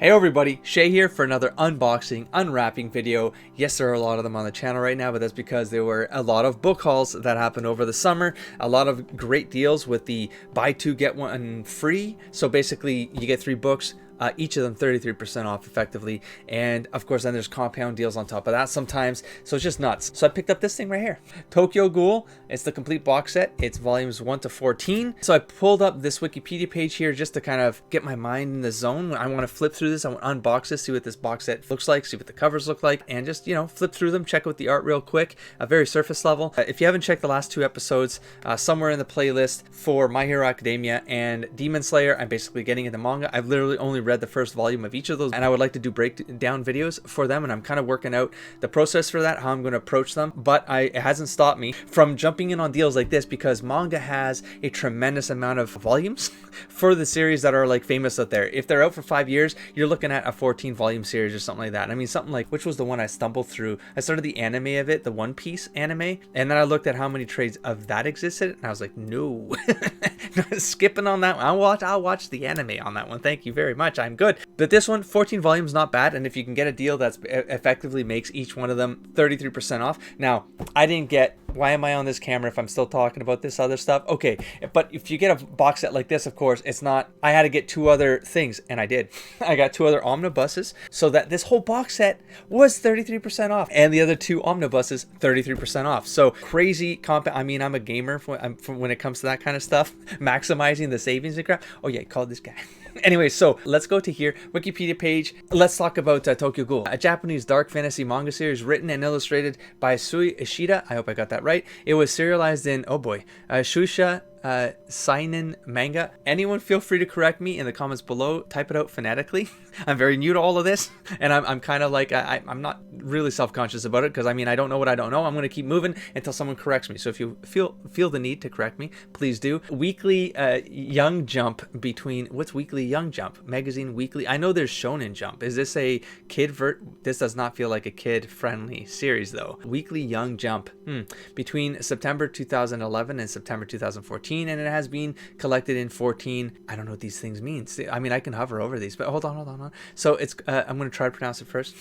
Hey everybody, Shay here for another unboxing, unwrapping video. Yes, there are a lot of them on the channel right now, but that's because there were a lot of book hauls that happened over the summer. A lot of great deals with the buy two, get one free. So basically you get 3 books. Each of them 33% off effectively, and of course then there's compound deals on top of that sometimes, so it's just nuts. So I picked up this thing right here, Tokyo Ghoul. It's the complete box set. It's volumes 1 to 14. So I pulled up this Wikipedia page here just to kind of get my mind in the zone. I want to flip through this, I want to unbox this, see what this box set looks like, see what the covers look like, and just, you know, flip through them, check out the art real quick, a very surface level. If you haven't checked the last 2 episodes, somewhere in the playlist for My Hero Academia and Demon Slayer, I'm basically getting into manga. I've literally only read the first volume of each of those, and I would like to do breakdown videos for them, and I'm kind of working out the process for that, how I'm going to approach them. But it hasn't stopped me from jumping in on deals like this, because manga has a tremendous amount of volumes for the series that are like famous out there. If they're out for 5 years, you're looking at a 14 volume series or something like that. I mean, something like, which was the one I stumbled through? I started the anime of it, the One Piece anime, and then I looked at how many trades of that existed, and I was like, no. Skipping on that one. I'll watch the anime on that one, thank you very much, I'm good. But this one, 14 volumes, not bad, and if you can get a deal that's effectively makes each one of them 33% off. Now, I didn't get, why am I on this camera if I'm still talking about this other stuff? Okay, but if you get a box set like this, of course, it's not, I had to get 2 other things, and I did. I got 2 other omnibuses, so that this whole box set was 33% off, and the other 2 omnibuses, 33% off. So crazy comp. I mean, I'm a gamer when it comes to that kind of stuff, maximizing the savings and crap. Oh yeah, call this guy. Anyway, so let's go to here, Wikipedia page. Let's talk about Tokyo Ghoul, a Japanese dark fantasy manga series written and illustrated by Sui Ishida. I hope I got that right. It was serialized in, oh boy, Shusha Seinen Manga. Anyone feel free to correct me in the comments below. Type it out phonetically. I'm very new to all of this, and I'm kind of like, I'm not really self-conscious about it, because I mean, I don't know what I don't know. I'm going to keep moving until someone corrects me. So if you feel the need to correct me, please do. Weekly Young Jump between, what's Weekly Young Jump? Magazine Weekly. I know there's Shonen Jump. Is this a kid this does not feel like a kid-friendly series though. Weekly Young Jump. Between September 2011 and September 2014. And it has been collected in 14. I don't know what these things mean. I mean, I can hover over these, but hold on. So it's I'm going to try to pronounce it first.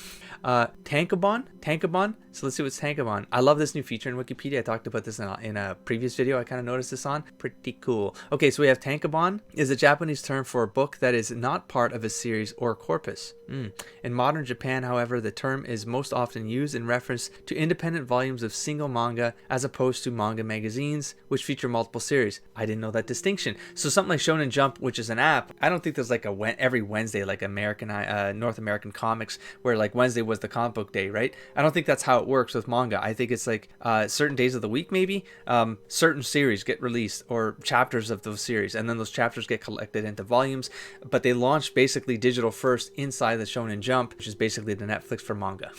Tankobon. So let's see what's Tankobon. I love this new feature in Wikipedia. I talked about this in a previous video. I kind of noticed this on. Pretty cool. Okay, so we have Tankobon is a Japanese term for a book that is not part of a series or corpus. In modern Japan, however, the term is most often used in reference to independent volumes of single manga, as opposed to manga magazines, which feature multiple series. I didn't know that distinction. So something like Shonen Jump, which is an app, I don't think there's like every Wednesday, like North American comics, where like Wednesday was the comic book day, right? I don't think that's how it works with manga. I think it's like certain days of the week, maybe certain series get released, or chapters of those series, and then those chapters get collected into volumes. But they launched basically digital first inside the Shonen Jump, which is basically the Netflix for manga.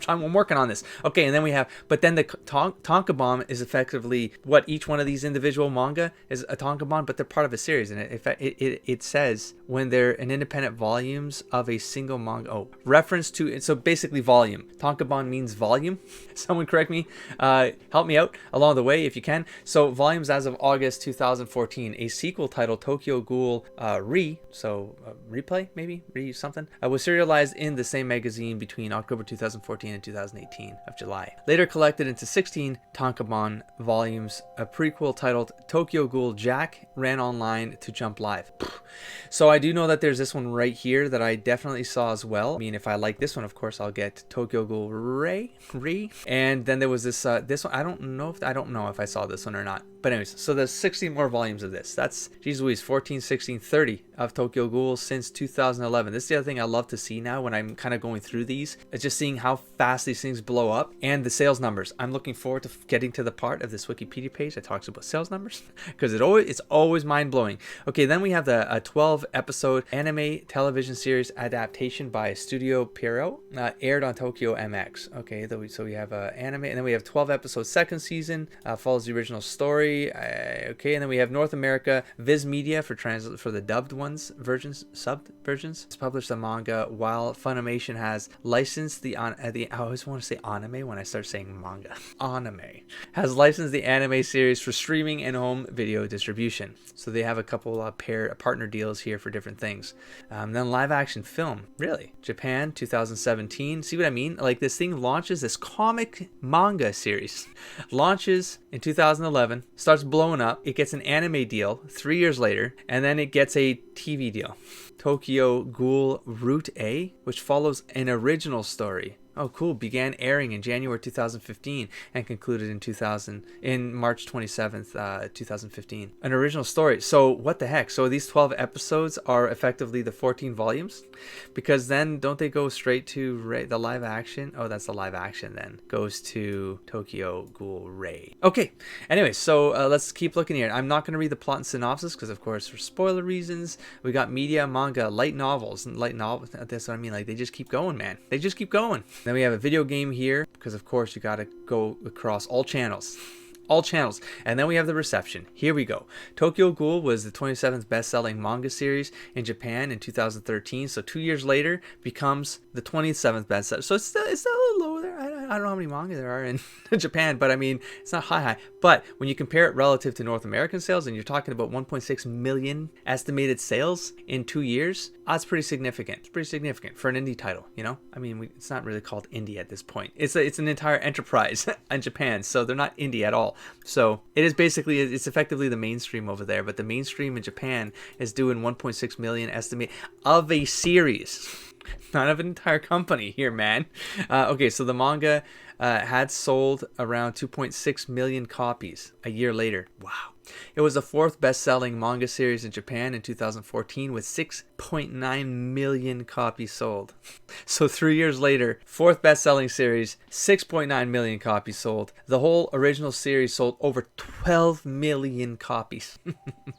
I'm working on this. Okay, and then we have, but then the Tankobon is effectively what each one of these individual manga is a tankobon, but they're part of a series, and it says when they're an independent volumes of a single manga. Reference to, so basically volume. Tankobon means volume. Someone correct me, help me out along the way if you can. So volumes as of August 2014. A sequel titled Tokyo Ghoul Replay, maybe something, was serialized in the same magazine between October 2014 and 2018 of July. Later collected into 16 tankobon volumes. A prequel titled Tokyo Ghoul Jack ran online to Jump Live. So I do know that there's this one right here that I definitely saw as well. I mean, if I like this one, of course I'll get Tokyo Ghoul Re. And then there was this one. I don't know if I saw this one or not. But anyways, so there's 16 more volumes of this. That's, geez Louise, 14, 16, 30 of Tokyo Ghoul since 2011. This is the other thing I love to see now when I'm kind of going through these. It's just seeing how fast these things blow up, and the sales numbers. I'm looking forward to getting to the part of this Wikipedia page that talks about sales numbers, because it's always mind-blowing. Okay, then we have the 12 episode anime television series adaptation by Studio Pierrot, aired on Tokyo MX. Okay, so we have anime, and then we have 12 episodes second season, follows the original story. very okay. And then we have North America, Viz Media for the dubbed ones subbed versions. It's published the manga, while Funimation has licensed I always want to say anime when I start saying manga. Anime has licensed the anime series for streaming and home video distribution. So they have a couple partner deals here for different things. Then live action film, really, Japan 2017. See what I mean? Like, this thing launches, this comic manga series launches in 2011, starts blowing up. It gets an anime deal 3 years later, and then it gets a TV deal. Tokyo Ghoul Route A, which follows an original story. Oh, cool. Began airing in January 2015 and concluded in March 27th, 2015. An original story. So what the heck? So these 12 episodes are effectively the 14 volumes? Because then don't they go straight to the live action? Oh, that's the live action then. Goes to Tokyo Ghoul Ray. Okay. Anyway, so let's keep looking here. I'm not going to read the plot and synopsis because, of course, for spoiler reasons. We got media, manga, light novels. That's what I mean. Like, they just keep going, man. They just keep going. Then we have a video game here because, of course, you got to go across all channels. And then we have the reception. Here we go. Tokyo Ghoul was the 27th best-selling manga series in Japan in 2013. So 2 years later becomes the 27th best-seller. So it's still a little low there. I don't know how many manga there are in Japan, but I mean, it's not high. But when you compare it relative to North American sales, and you're talking about 1.6 million estimated sales in 2 years, that's pretty significant. It's pretty significant for an indie title, you know? I mean, it's not really called indie at this point. It's an entire enterprise in Japan, so they're not indie at all. So it is basically, it's effectively the mainstream over there, but the mainstream in Japan is doing 1.6 million estimate of a series. Not of an entire company here, man. Okay, so the manga had sold around 2.6 million copies a year later. Wow. It was the fourth best-selling manga series in Japan in 2014 with 6.9 million copies sold. So 3 years later, fourth best-selling series, 6.9 million copies sold. The whole original series sold over 12 million copies.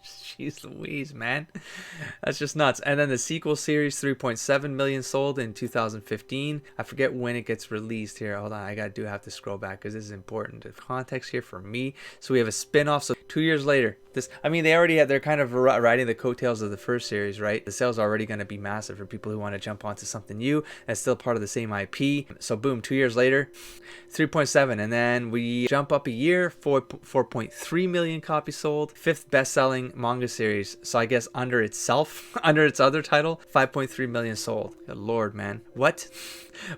Jeez Louise, man. That's just nuts. And then the sequel series, 3.7 million sold in 2015. I forget when it gets released here. Hold on, I have to scroll back because this is important. The context here for me. So we have a spin-off. So 2 years later, they're kind of riding the coattails of the first series, right? The sales are already going to be massive for people who want to jump onto something new that's still part of the same IP. So boom, 2 years later, 3.7, and then we jump up a year, 4.3 million copies sold. Fifth best-selling manga series. So I guess under its other title, 5.3 million sold. Good Lord, man. What?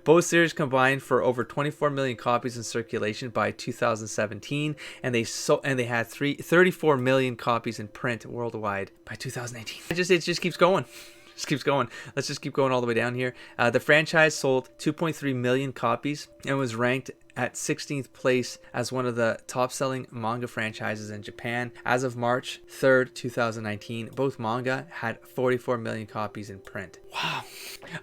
Both series combined for over 24 million copies in circulation by 2017, and they had 34 million copies in print worldwide by 2018. It just keeps going. Just keeps going. Let's just keep going all the way down here. The franchise sold 2.3 million copies and was ranked at 16th place as one of the top-selling manga franchises in Japan. As of March 3rd, 2019, both manga had 44 million copies in print. Wow.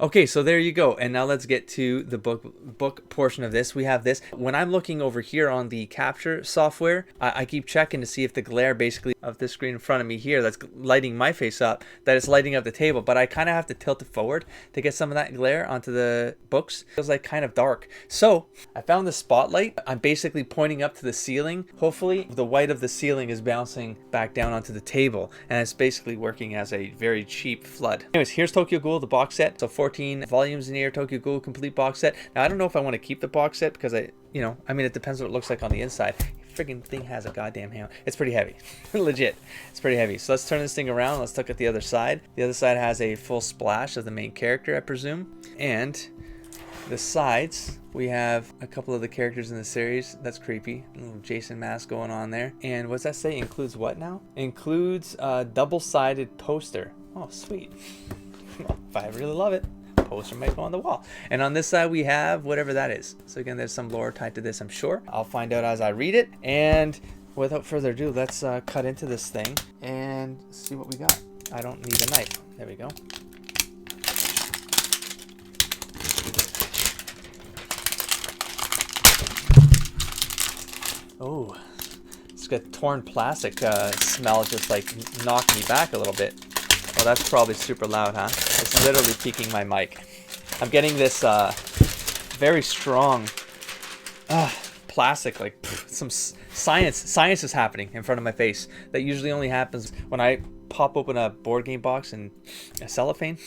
Okay, so there you go. And now let's get to the book portion of this. We have this. When I'm looking over here on the capture software, I keep checking to see if the glare basically of this screen in front of me here that's lighting my face up, that it's lighting up the table. But I kind of have to tilt it forward to get some of that glare onto the books. It feels like kind of dark. So I found this spotlight. I'm basically pointing up to the ceiling. Hopefully the white of the ceiling is bouncing back down onto the table, and it's basically working as a very cheap flood. Anyways, here's Tokyo Ghoul, the box set. So 14 volumes in here, Tokyo Ghoul complete box set. Now I don't know if I want to keep the box set because it depends what it looks like on the inside. Freaking thing has a goddamn hammer. It's pretty heavy. Legit. It's pretty heavy. So let's turn this thing around. Let's look at the other side. The other side has a full splash of the main character, I presume. And the sides, we have a couple of the characters in the series. That's creepy. A little Jason mask going on there. And what's that say? Includes what now? Includes a double-sided poster. Oh, sweet. Well, if I really love it, poster might go on the wall. And on this side we have whatever that is. So again, there's some lore tied to this, I'm sure. I'll find out as I read it. And without further ado, let's cut into this thing and see what we got. I don't need a knife. There we go. Oh, it's got torn plastic smell, just like knocked me back a little bit. Oh, that's probably super loud, huh? It's literally peaking my mic. I'm getting this very strong plastic, like some science is happening in front of my face. That usually only happens when I pop open a board game box and a cellophane.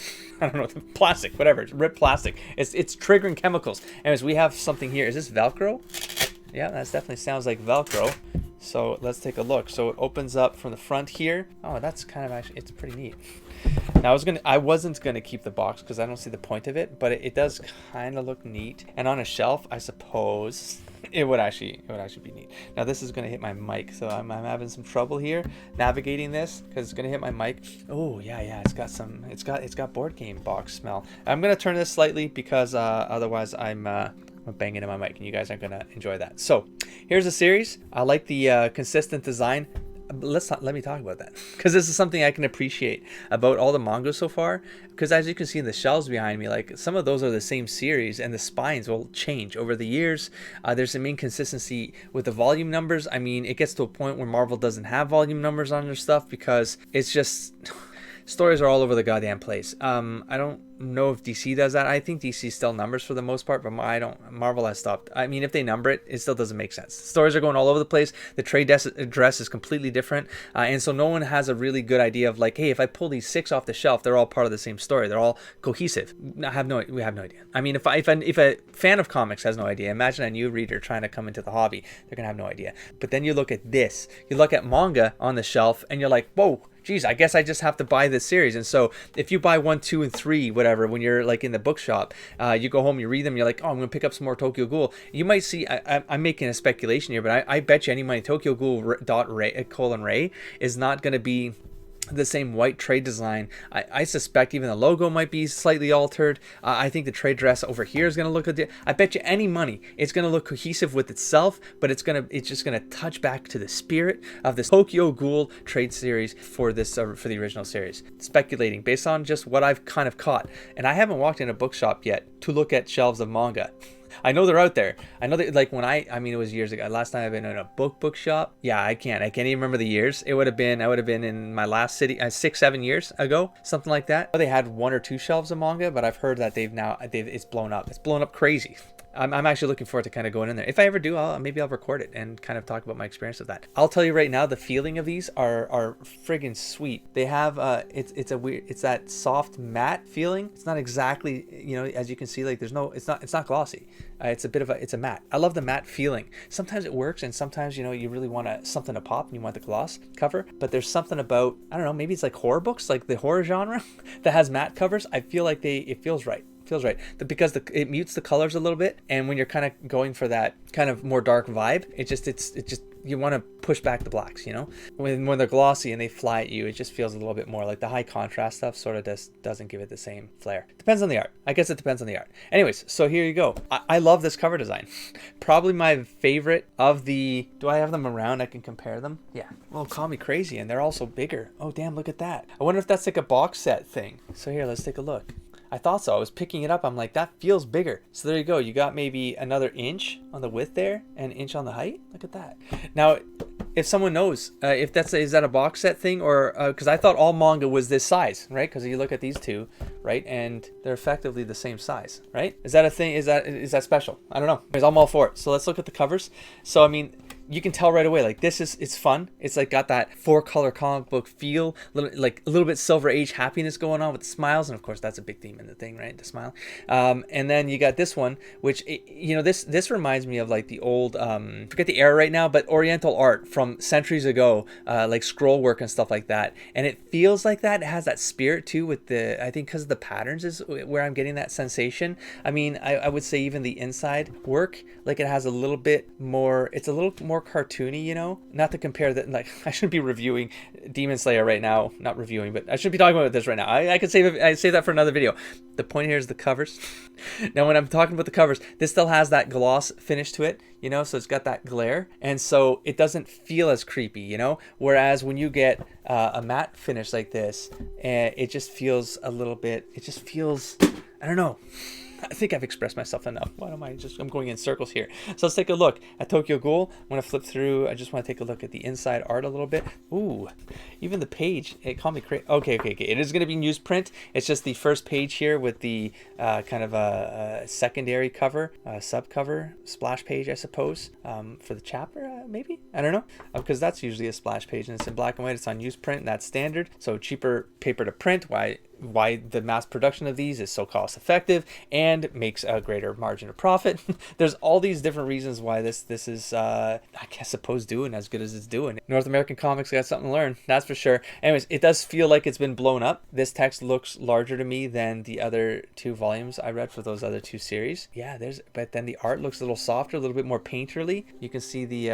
I don't know, plastic, whatever. It's ripped plastic. It's triggering chemicals. Anyways, we have something here. Is this Velcro? Yeah, that definitely sounds like Velcro. So let's take a look. So it opens up from the front here. Oh, that's kind of actually, it's pretty neat. Now I wasn't gonna keep the box because I don't see the point of it, but it does kind of look neat. And on a shelf, I suppose it would actually be neat. Now this is gonna hit my mic, so I'm having some trouble here navigating this because it's gonna hit my mic. Oh yeah, it's got board game box smell. I'm gonna turn this slightly because otherwise I'm banging in my mic and you guys aren't gonna enjoy that. So here's the series. I like the consistent design. Let me talk about that because this is something I can appreciate about all the mangas so far, because as you can see in the shelves behind me, like some of those are the same series and the spines will change over the years. There's some inconsistency with the volume numbers. I mean, it gets to a point where Marvel doesn't have volume numbers on their stuff because it's just stories are all over the goddamn place. I don't know if DC does that. I think DC still numbers for the most part, but Marvel has stopped. I mean, if they number it, it still doesn't make sense. Stories are going all over the place. The trade address is completely different, and so no one has a really good idea of like, hey, if I pull these 6 off the shelf, they're all part of the same story. They're all cohesive. We have no idea. I mean, if a fan of comics has no idea, imagine a new reader trying to come into the hobby. They're gonna have no idea. But then you look at this. You look at manga on the shelf, and you're like, whoa. Geez, I guess I just have to buy this series. And so if you buy 1, 2, and 3, whatever, when you're like in the bookshop, you go home, you read them, you're like, oh, I'm going to pick up some more Tokyo Ghoul. You might see, I'm making a speculation here, but I bet you any money Tokyo Ghoul Ray is not going to be the same white trade design. I suspect even the logo might be slightly altered. I think the trade dress over here is going to look I bet you any money it's going to look cohesive with itself, but it's just going to touch back to the spirit of this Tokyo Ghoul trade series for this for the original series. Speculating based on just what I've kind of caught, and I haven't walked in a bookshop yet to look at shelves of manga. I know they're out there. I know that, like, when I mean, it was years ago. Last time I've been in a bookshop. Yeah, I can't even remember the years. I would have been in my last city 6-7 years ago, something like that. They had 1 or 2 shelves of manga, but I've heard that it's blown up. It's blown up crazy. I'm actually looking forward to kind of going in there. If I ever do, maybe I'll record it and kind of talk about my experience of that. I'll tell you right now, the feeling of these are friggin' sweet. They have it's that soft matte feeling. It's not exactly, you know, as you can see, like it's not glossy. It's a matte. I love the matte feeling. Sometimes it works, and sometimes, you know, you really want something to pop and you want the gloss cover. But there's something about, I don't know, maybe it's like horror books, like the horror genre that has matte covers. I feel like it feels right. Because it mutes the colors a little bit, and when you're kind of going for that kind of more dark vibe, it's just you want to push back the blacks, you know. When they're glossy and they fly at you, it just feels a little bit more like the high contrast stuff sort of doesn't give it the same flair. Depends on the art. I guess it depends on the art. Anyways, so here you go. I love this cover design. Probably my favorite of the. Do I have them around? I can compare them. Yeah. Well, call me crazy, and they're also bigger. Oh damn! Look at that. I wonder if that's like a box set thing. So here, let's take a look. I thought so. I was picking it up. I'm like, that feels bigger. So there you go. You got maybe another inch on the width there and an inch on the height. Look at that. Now, if someone knows, if is that a box set thing, or because I thought all manga was this size, right? Because you look at these two, right, and they're effectively the same size, right? Is that a thing? Is that special? I don't know. I'm all for it. So let's look at the covers. So I mean, you can tell right away, like it's fun. It's like got that 4-color comic book feel, like a little bit Silver Age happiness going on with the smiles, and of course that's a big theme in the thing, right? The smile. And then you got this one, which, you know, this reminds me of like the old, forget the era right now, but Oriental art from centuries ago, like scroll work and stuff like that. And it feels like that. It has that spirit too, with I think because of the patterns is where I'm getting that sensation. I mean, I would say even the inside work, like it has a little bit more. It's a little more cartoony, you know, not to compare that. Like, I shouldn't be reviewing Demon Slayer right now, not reviewing, but I shouldn't be talking about this right now. I could save that for another video. The point here is the covers. Now when I'm talking about the covers, this still has that gloss finish to it, you know, so it's got that glare, and so it doesn't feel as creepy, you know, whereas when you get a matte finish like this, it just feels a little bit, it just feels, I don't know, I think I've expressed myself enough. Why am I'm going in circles here. So let's take a look at Tokyo Ghoul. I'm going to flip through. I just want to take a look at the inside art a little bit. Ooh, even the page, it called me crazy. Okay. It is going to be newsprint. It's just the first page here with the kind of a secondary cover, subcover, splash page, I suppose, for the chapter, maybe? I don't know, because that's usually a splash page and it's in black and white. It's on newsprint, and that's standard. So cheaper paper to print. Why the mass production of these is so cost effective and makes a greater margin of profit. There's all these different reasons why this is I suppose doing as good as it's doing. North American comics got something to learn, that's for sure. Anyways, it does feel like it's been blown up. This text looks larger to me than the other 2 volumes I read for those other 2 series. Yeah, but then the art looks a little softer, a little bit more painterly. You can see the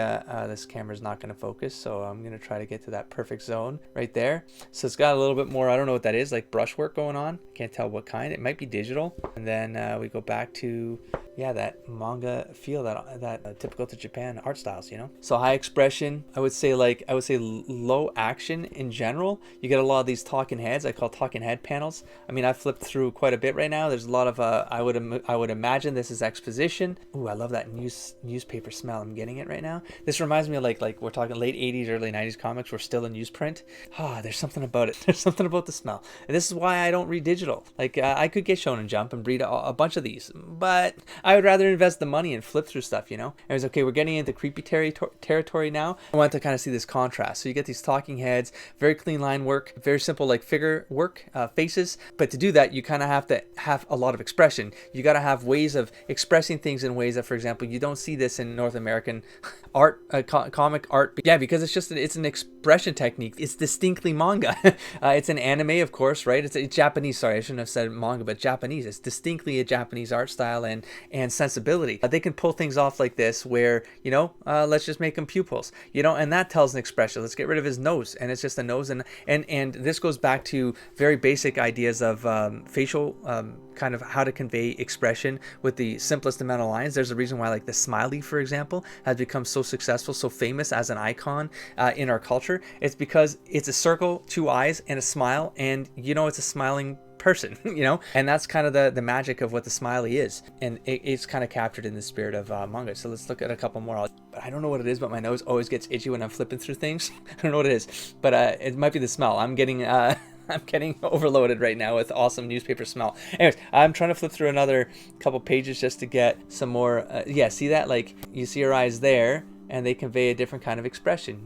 this camera's not going to focus, so I'm going to try to get to that perfect zone right there. So it's got a little bit more, I don't know what that is, like brush work going on. Can't tell what kind. It might be digital. And then we go back to that manga feel, that typical to Japan art styles, So high expression, I would say low action in general. You get a lot of these talking heads. I call talking head panels. I mean, I flipped through quite a bit right now. There's a lot of I would imagine this is exposition. Ooh, I love that newspaper smell. I'm getting it right now. This reminds me of like we're talking late 80s, early 90s comics. We're still in newsprint. There's something about it. There's something about the smell. And this is why I don't read digital. Like I could get Shonen Jump and read a bunch of these, but I would rather invest the money and flip through stuff, And it was okay, we're getting into creepy territory now. I want to kind of see this contrast. So you get these talking heads, very clean line work, very simple like figure work, faces. But to do that, you kind of have to have a lot of expression. You got to have ways of expressing things in ways that, for example, you don't see this in North American art, comic art. Yeah, because it's an expression technique. It's distinctly manga. It's an anime, of course, right? It's Japanese. Sorry, I shouldn't have said manga, but Japanese. It's distinctly a Japanese art style and sensibility. They can pull things off like this where, let's just make him pupils, and that tells an expression. Let's get rid of his nose, and it's just a nose. And this goes back to very basic ideas of facial kind of how to convey expression with the simplest amount of lines. There's a reason why like the smiley, for example, has become so successful, so famous as an icon in our culture. It's because it's a circle, 2 eyes, and a smile, and it's a smiling person, and that's kind of the magic of what the smiley is, and it's kind of captured in the spirit of manga. So let's look at a couple more. But I don't know what it is, but my nose always gets itchy when I'm flipping through things. I don't know what it is, but it might be the smell. I'm getting overloaded right now with awesome newspaper smell. Anyways, I'm trying to flip through another couple pages just to get some more. See that? Like you see her eyes there, and they convey a different kind of expression.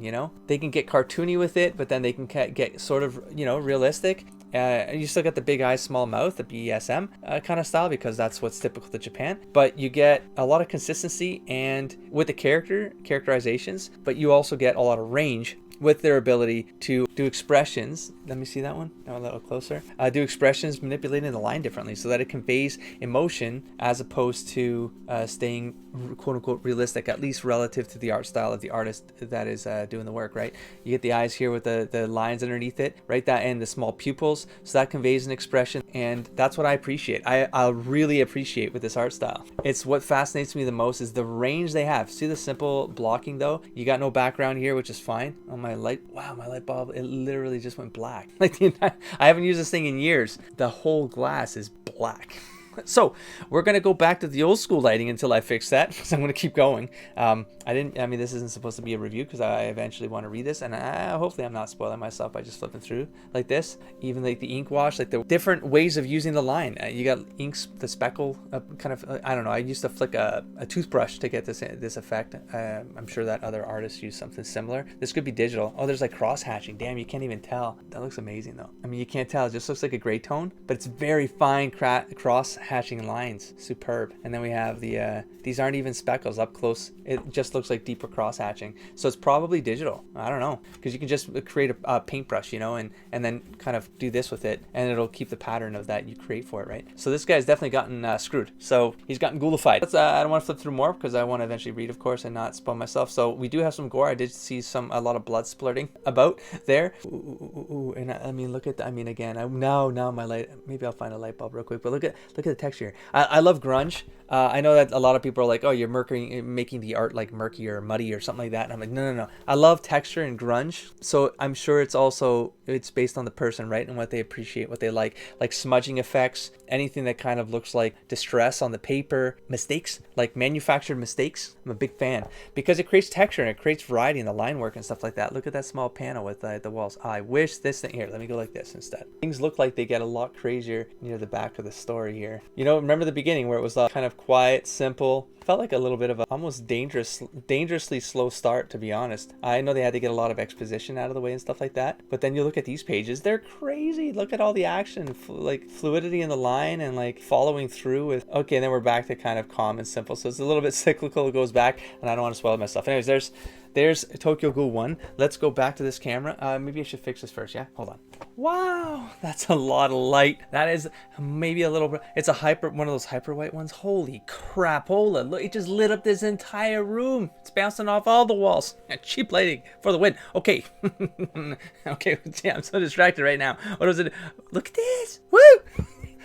They can get cartoony with it, but then they can get sort of realistic. You still got the big eyes, small mouth, the BESM kind of style, because that's what's typical to Japan. But you get a lot of consistency and with the characterizations, but you also get a lot of range with their ability to do expressions. Let me see that one a little closer. Do expressions manipulating the line differently so that it conveys emotion as opposed to staying quote unquote realistic, at least relative to the art style of the artist that is doing the work, right? You get the eyes here with the lines underneath it, right? That and the small pupils. So that conveys an expression, and that's what I appreciate. I really appreciate with this art style. It's what fascinates me the most is the range they have. See the simple blocking though? You got no background here, which is fine. Oh, my light bulb, it literally just went black. Like I haven't used this thing in years. The whole glass is black. So we're going to go back to the old school lighting until I fix that, because I'm going to keep going. This isn't supposed to be a review because I eventually want to read this, and hopefully I'm not spoiling myself by just flipping through like this. Even like the ink wash, like the different ways of using the line. You got inks, the speckle, kind of, I don't know. I used to flick a toothbrush to get this effect. I'm sure that other artists use something similar. This could be digital. Oh, there's like cross hatching. Damn, you can't even tell. That looks amazing though. I mean, you can't tell. It just looks like a gray tone, but it's very fine cross hatching lines. Superb. And then we have these aren't even speckles up close. It just looks like deeper cross hatching. So it's probably digital. I don't know, because you can just create a paintbrush, and then kind of do this with it, and it'll keep the pattern of that you create for it, right? So this guy's definitely gotten screwed. So he's gotten ghoulified. I don't want to flip through more because I want to eventually read, of course, and not spoil myself. So we do have some gore. I did see a lot of blood splurting about there. Ooh, and I mean, look at again. Now my light. Maybe I'll find a light bulb real quick. But look at the the texture. I love grunge. I know that a lot of people are like, oh, you're making the art like murky or muddy or something like that. And I'm like, no. I love texture and grunge. So I'm sure it's based on the person, right? And what they appreciate, what they like smudging effects, anything that kind of looks like distress on the paper, mistakes, like manufactured mistakes. I'm a big fan because it creates texture and it creates variety in the line work and stuff like that. Look at that small panel with the walls. I wish this thing here. Let me go like this instead. Things look like they get a lot crazier near the back of the story here. You know, remember the beginning where it was kind of quiet, simple. Felt like a little bit of a almost dangerously slow start, to be honest. I know they had to get a lot of exposition out of the way and stuff like that, but then you look at these pages, they're crazy. Look at all the action, like fluidity in the line and like following through with. Okay, and then we're back to kind of calm and simple, so it's a little bit cyclical. It goes back, and I don't want to spoil myself. Anyways, there's Tokyo Ghoul 1. Let's go back to this camera. Maybe I should fix this first. Yeah, hold on. Wow, that's a lot of light. That is maybe a little bit. It's one of those hyper white ones. Holy crap! Hola, look, it just lit up this entire room. It's bouncing off all the walls. Cheap lighting for the win. Okay, okay. Yeah, I'm so distracted right now. What was it? Look at this. Woo!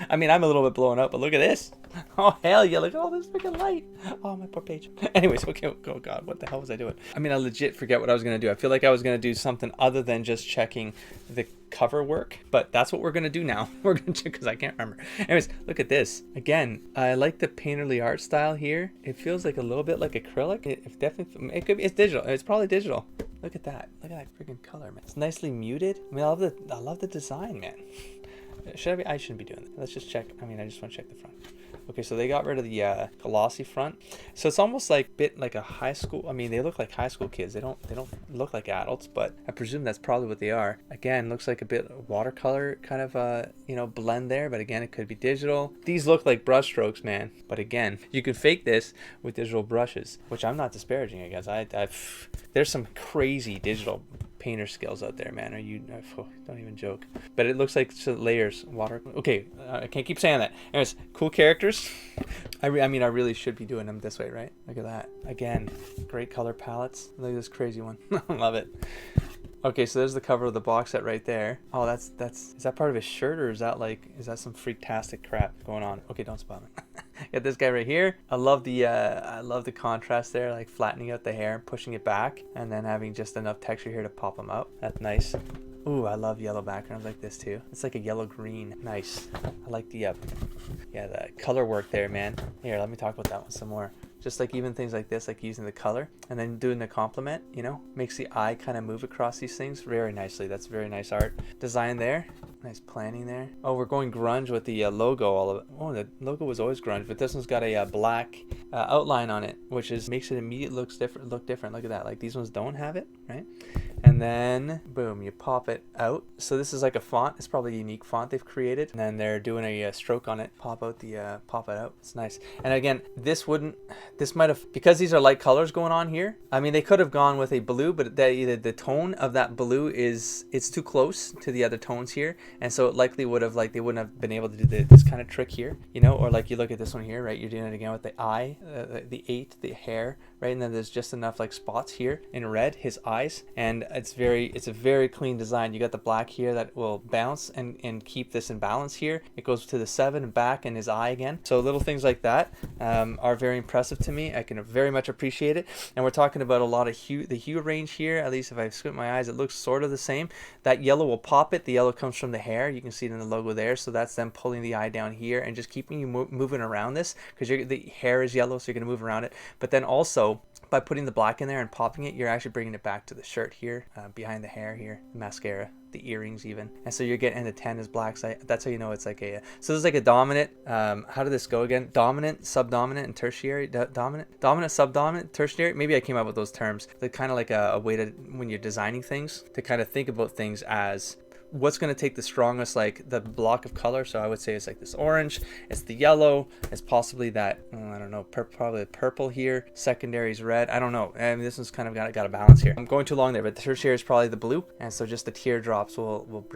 I mean, I'm a little bit blown up, but look at this. Oh, hell yeah, look at all this freaking light. Oh, my poor page. Anyways, okay, oh God, what the hell was I doing? I mean, I legit forget what I was going to do. I feel like I was going to do something other than just checking the cover work, but that's what we're going to do now. We're going to check because I can't remember. Anyways, look at this. Again, I like the painterly art style here. It feels like a little bit like acrylic. It could be, it's digital. It's probably digital. Look at that. Look at that freaking color, man. It's nicely muted. I mean, I love the design, man. I shouldn't be doing that. Let's just check. I mean, I just want to check the front. Okay, so they got rid of the glossy front. So it's almost like bit like a high school. I mean, they look like high school kids. They don't look like adults, but I presume that's probably what they are. Again, looks like a bit watercolor kind of blend there, but again, it could be digital. These look like brush strokes, man. But again, you can fake this with digital brushes, which I'm not disparaging, I guess. There's some crazy digital painter skills out there, man. Don't even joke. But it looks like layers, water. Okay, I can't keep saying that. Anyways, cool characters. I mean, I really should be doing them this way, right? Look at that. Again, great color palettes. Look at this crazy one. I love it. Okay, so there's the cover of the box set right there. Oh, is that part of his shirt, or is that some freaktastic crap going on? Okay, don't spoil it. Got this guy right here. I love the contrast there, like flattening out the hair and pushing it back, and then having just enough texture here to pop them out. That's nice. Ooh, I love yellow backgrounds like this too. It's like a yellow green. Nice. I like the color work there, man. Here, let me talk about that one some more. Just like even things like this, like using the color and then doing the complement, makes the eye kind of move across these things very nicely. That's very nice art design there. Nice planning there. Oh, we're going grunge with the logo. The logo was always grunge, but this one's got a black outline on it, which makes it immediately look different. Look at that. Like these ones don't have it, right? And then boom, you pop it out. So this is like a font. It's probably a unique font they've created. And then they're doing a stroke on it. Pop it out. It's nice. And again, this might have, because these are light colors going on here. I mean, they could have gone with a blue, but the tone of that blue it's too close to the other tones here, and so it likely would have they wouldn't have been able to do this kind of trick here, or like you look at this one here, right? You're doing it again with the eye, the hair, right? And then there's just enough like spots here in red, his eyes, and it's a very clean design. You got the black here that will bounce and keep this in balance here. It goes to the 7 and back and his eye again. So little things like that are very impressive to me. I can very much appreciate it. And we're talking about a lot of the hue range here. At least if I squint my eyes, it looks sort of the same. That yellow will pop it. The yellow comes from the hair. You can see it in the logo there. So that's them pulling the eye down here and just keeping you moving around this, because the hair is yellow, so you're going to move around it. But then also, by putting the black in there and popping it, you're actually bringing it back to the shirt here, behind the hair here, the mascara, the earrings even. And so you're getting, the 10 is black, so that's how you know it's like so there's like a dominant, how did this go again? Dominant, subdominant, and tertiary. Dominant, subdominant, tertiary. Maybe I came up with those terms. They're kind of like a way to, when you're designing things, to kind of think about things as what's going to take the strongest, like the block of color. So I would say it's like this orange, it's the yellow, it's possibly that, I don't know, probably purple here, secondary is red, I don't know. I mean, this one's kind of got a balance here. I'm going too long there, but the tertiary is probably the blue, and so just the teardrops will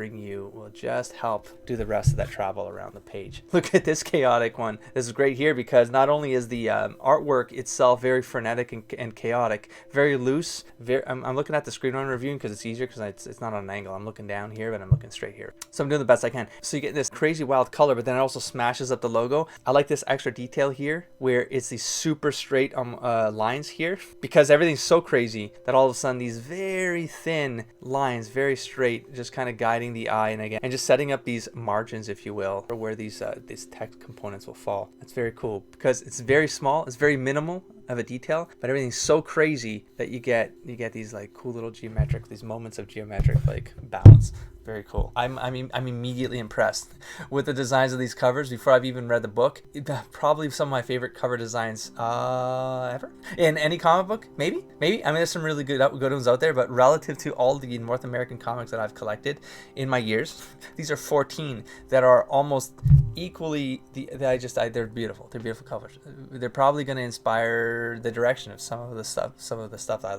just help do the rest of that travel around the page. Look at this chaotic one. This is great here because not only is the artwork itself very frenetic and chaotic, very loose, I'm looking at the screen when I'm reviewing because it's easier, because it's not on an angle. I'm looking down here, but I'm looking straight here. So I'm doing the best I can. So you get this crazy wild color, but then it also smashes up the logo. I like this extra detail here where it's these super straight lines here, because everything's so crazy that all of a sudden these very thin lines, very straight, just kind of guiding the eye, and just setting up these margins, if you will, for where these text components will fall. That's very cool because it's very small, it's very minimal of a detail, but everything's so crazy that you get these like cool little geometric, these moments of geometric like balance. Very cool. I'm immediately impressed with the designs of these covers before I've even read the book. Probably some of my favorite cover designs ever in any comic book. Maybe. I mean, there's some really good ones out there, but relative to all the North American comics that I've collected in my years, these are 14 that are almost equally. They're beautiful. They're beautiful covers. They're probably going to inspire the direction of some of the stuff that I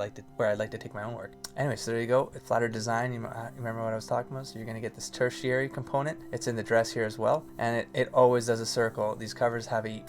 like to take my own work. Anyway, so there you go. Flatter design. You remember what I was talking about? So you're going to get this tertiary component. It's in the dress here as well, and it always does a circle. These covers have a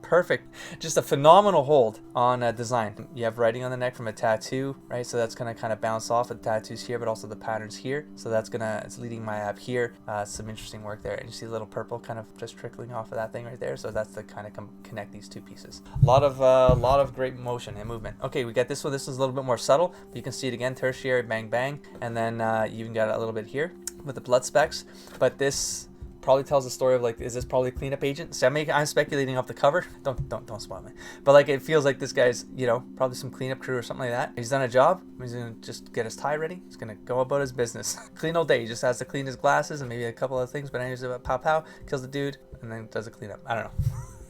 perfect, just a phenomenal hold on design. You have writing on the neck from a tattoo, right? So that's going to kind of bounce off of the tattoos here, but also the patterns here. So it's leading my app here. Some interesting work there, and you see the little purple kind of just trickling off of that thing right there. So that's to kind of connect these two pieces. A lot of great motion and movement. Okay, we got this one. This is a little bit more subtle, but you can see it again, tertiary, bang bang, and then you even got a little bit here with the blood specks. But this probably tells the story of like, is this probably a cleanup agent? So I'm speculating off the cover. Don't spoil me. But like, it feels like this guy's, probably some cleanup crew or something like that. He's done a job. He's gonna just get his tie ready. He's gonna go about his business. Clean all day. He just has to clean his glasses and maybe a couple of things. But anyways, pow, kills the dude, and then does a cleanup. I don't know.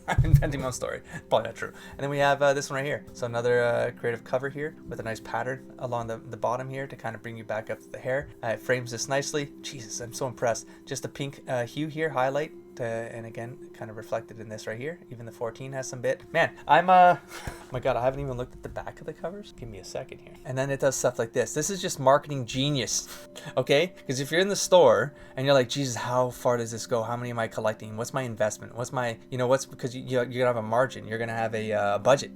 I'm inventing my own story. Probably not true. And then we have this one right here. So another creative cover here with a nice pattern along the bottom here to kind of bring you back up to the hair. It frames this nicely. Jesus, I'm so impressed. Just a pink hue here, highlight. And again, kind of reflected in this right here. Even the 14 has some bit. Man, oh my God, I haven't even looked at the back of the covers. Give me a second here. And then it does stuff like this. This is just marketing genius, okay? Because if you're in the store and you're like, Jesus, how far does this go? How many am I collecting? What's my investment? What's my, because you're gonna have a margin. You're gonna have a budget,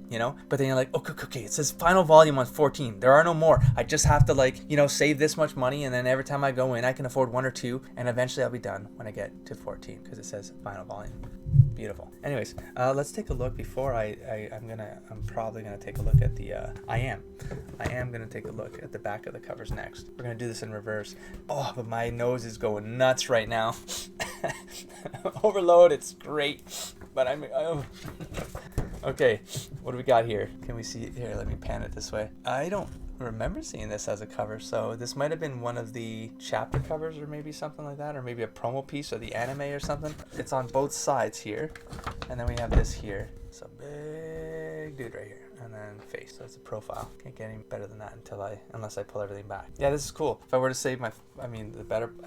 But then you're like, okay, it says final volume on 14. There are no more. I just have to save this much money, and then every time I go in, I can afford one or two, and eventually I'll be done when I get to 14 because it says final volume. Beautiful. Anyways, let's take a look before I'm probably gonna take a look at the I am gonna take a look at the back of the covers next. We're gonna do this in reverse. Oh, but my nose is going nuts right now. Overload, it's great, but okay, what do we got here? Can we see it here? Let me pan it this way. I don't remember seeing this as a cover, so this might have been one of the chapter covers or maybe something like that, or maybe a promo piece or the anime or something. It's on both sides here, and then we have this here. It's a big dude right here, and then face. So it's a profile. Can't get any better than that unless I pull everything back. Yeah, this is cool. If I were to save I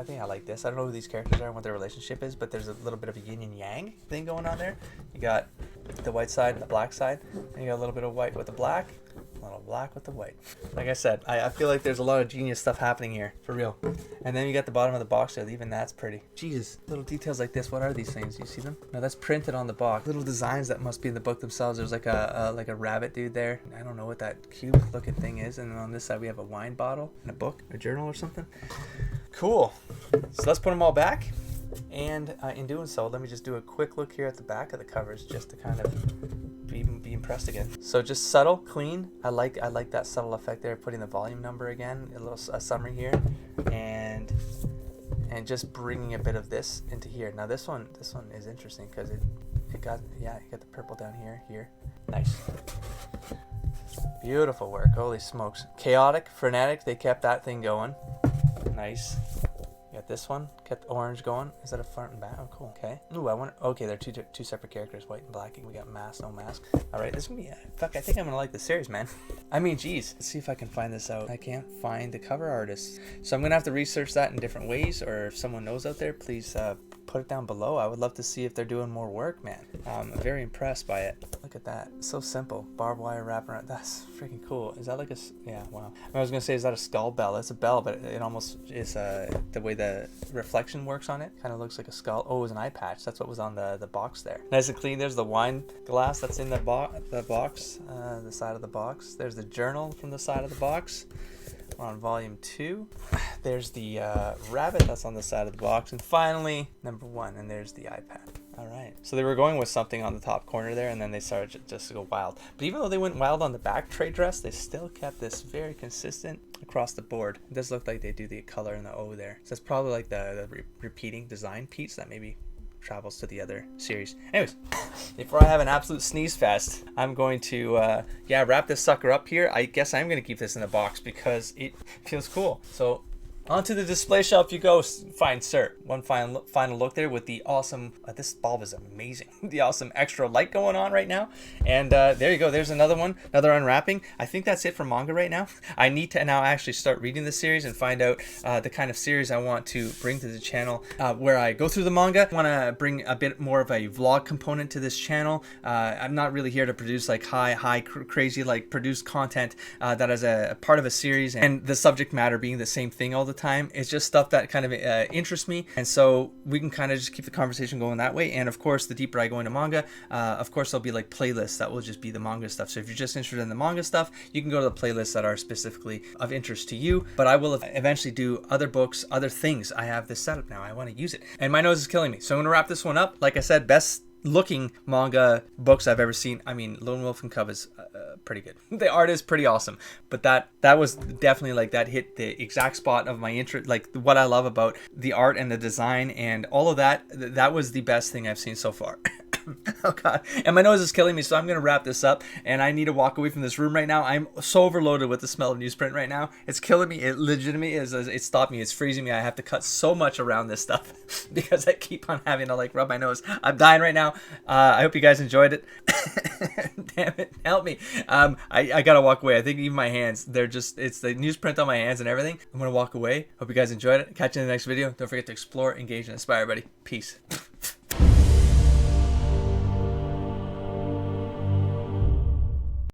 think I like this. I don't know who these characters are and what their relationship is, but there's a little bit of a yin and yang thing going on there. You got the white side and the black side, and you got a little bit of white with the black. A little black with the white. Like I said, I feel like there's a lot of genius stuff happening here, for real. And then you got the bottom of the box there. Even that's pretty. Jesus, little details like this. What are these things? You see them? No, that's printed on the box. Little designs that must be in the book themselves. There's like a rabbit dude there. I don't know what that cube looking thing is. And then on this side we have a wine bottle and a book, a journal or something. Cool. So let's put them all back. And in doing so, let me just do a quick look here at the back of the covers just to kind of be impressed again. So just subtle, clean. I like that subtle effect there, putting the volume number again, a summary here, and just bringing a bit of this into here. Now this one is interesting because you got the purple down here. Nice. Beautiful work. Holy smokes. Chaotic, frenetic. They kept that thing going. Nice. Got this one, kept orange going. Is that a front and back? Oh, cool. Okay. Ooh, okay, they're two separate characters, white and black. We got mask, no mask. All right, this is gonna be. I think I'm gonna like the series, man. I mean, geez. Let's see if I can find this out. I can't find the cover artist, so I'm gonna have to research that in different ways. Or if someone knows out there, please put it down below. I would love to see if they're doing more work, man. I'm very impressed by it. Look at that. It's so simple. Barbed wire wrapping around. That's freaking cool. Is that like yeah, wow. I was gonna say, is that a skull bell? It's a bell, but it almost is the way the reflection works on it. Kind of looks like a skull. Oh, it was an eye patch. That's what was on the box there. Nice and clean. There's the wine glass that's in the box, the side of the box. There's the journal from the side of the box. We're on volume 2. There's the rabbit that's on the side of the box. And finally, number 1, and there's the iPad. All right. So they were going with something on the top corner there, and then they started just to go wild. But even though they went wild on the back trade dress, they still kept this very consistent across the board. It does look like they do the color in the O there. So that's probably like the repeating design piece that maybe travels to the other series. Anyways, before I have an absolute sneeze fest, I'm going to wrap this sucker up here. I guess I'm going to keep this in the box because it feels cool. So onto the display shelf you go, fine sir. One final look there with the awesome, this bulb is amazing. The awesome extra light going on right now. And there you go, there's another one, another unwrapping. I think that's it for manga right now. I need to now actually start reading the series and find out the kind of series I want to bring to the channel where I go through the manga. I want to bring a bit more of a vlog component to this channel. I'm not really here to produce like crazy like produced content that is a part of a series and the subject matter being the same thing all the time. It's just stuff that kind of interests me, and so we can kind of just keep the conversation going that way. And of course, the deeper I go into manga, of course there'll be like playlists that will just be the manga stuff. So if you're just interested in the manga stuff, you can go to the playlists that are specifically of interest to you. But I will eventually do other books, other things. I have this setup now, I want to use it, and my nose is killing me, so I'm gonna wrap this one up. Like I said, best looking manga books I've ever seen. I mean, Lone Wolf and Cub is pretty good. The art is pretty awesome, but that was definitely like that hit the exact spot of my interest, like what I love about the art and the design and all of that. That was the best thing I've seen so far. Oh god, and my nose is killing me, so I'm gonna wrap this up, and I need to walk away from this room right now. I'm so overloaded with the smell of newsprint right now. It's killing me. It legitimately is. It stopped me. It's freezing me. I have to cut so much around this stuff because I keep on having to like rub my nose. I'm dying right now. I hope you guys enjoyed it. Damn it, help me. I gotta walk away. I think even my hands, it's the newsprint on my hands and everything. I'm gonna walk away. Hope you guys enjoyed it. Catch you in the next video. Don't forget to explore, engage, and inspire, buddy. Peace.